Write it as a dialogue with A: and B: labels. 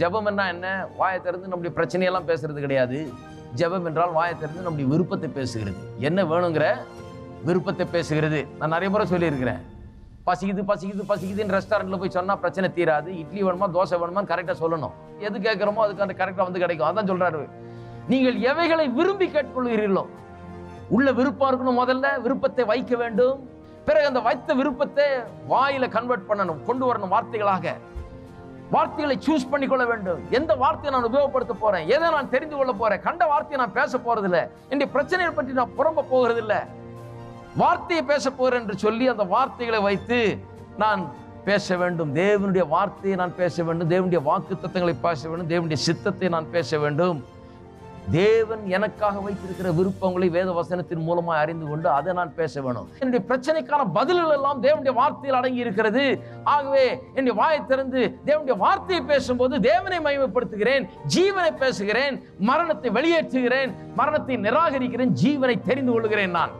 A: ஜெபம் என்ன? வாயை திறந்து நம்முடைய பிரச்சனையெல்லாம் பேசுறது கிடையாது. ஜெபம் என்றால் வாயை திறந்து நம்முடைய விருப்பத்தை பேசுகிறது. என்ன வேணுங்கிற விருப்பத்தை பேசுகிறது. நான் நிறைய முறை சொல்லியிருக்கிறேன். பசிக்குதுன்னு ரெஸ்டாரண்ட்ல போய் சொன்னா பிரச்சனை தீராது. இட்லி வேணுமா தோசை வேணுமா கரெக்டா சொல்லணும். எது கேட்கிறோமோ அதுக்கு அந்த கரெக்டா வந்து கிடைக்கும். அதான் சொல்றாரு, நீங்கள் எவைகளை விரும்பி கேட்கொள்கிறீர்களோ, உள்ள விருப்பம் இருக்கணும். முதல்ல விருப்பத்தை வைக்க வேண்டும். பிறகு அந்த வைத்த விருப்பத்தை வாயில கன்வெர்ட் பண்ணணும், கொண்டு வரணும் வார்த்தைகளாக. வார்த்தைகளை சூஸ் பண்ணிக்கொள்ள வேண்டும். எந்த வார்த்தையை நான் உபயோகப்படுத்த போறேன், எதை நான் தெரிந்து கொள்ள போறேன். கண்ட வார்த்தையை நான் பேச போறது இல்லை. என்னுடைய பிரச்சனையை பற்றி நான் புறம்ப போகிறது இல்லை. வார்த்தையை பேச போறேன் என்று சொல்லி அந்த வார்த்தைகளை வைத்து நான் பேச வேண்டும். தேவனுடைய வார்த்தையை நான் பேச வேண்டும். தேவனுடைய வாக்குத்தத்தங்களை பேச வேண்டும். தேவனுடைய சித்தத்தை நான் பேச வேண்டும். தேவன் எனக்காக வைத்திருக்கிற விருப்பங்களை வேத வசனத்தின் மூலமாக அறிந்து கொண்டு அதை நான் பேச வேணும். என்னுடைய பிரச்சனைக்கான பதில்கள் எல்லாம் தேவனுடைய வார்த்தையில் அடங்கி இருக்கிறது. ஆகவே என்னுடைய வாயை திறந்து தேவனுடைய வார்த்தையை பேசும்போது தேவனை மகிமைப்படுத்துகிறேன், ஜீவனை பேசுகிறேன், மரணத்தை வெளியேற்றுகிறேன், மரணத்தை நிராகரிக்கிறேன், ஜீவனை தெரிந்து கொள்கிறேன். நான்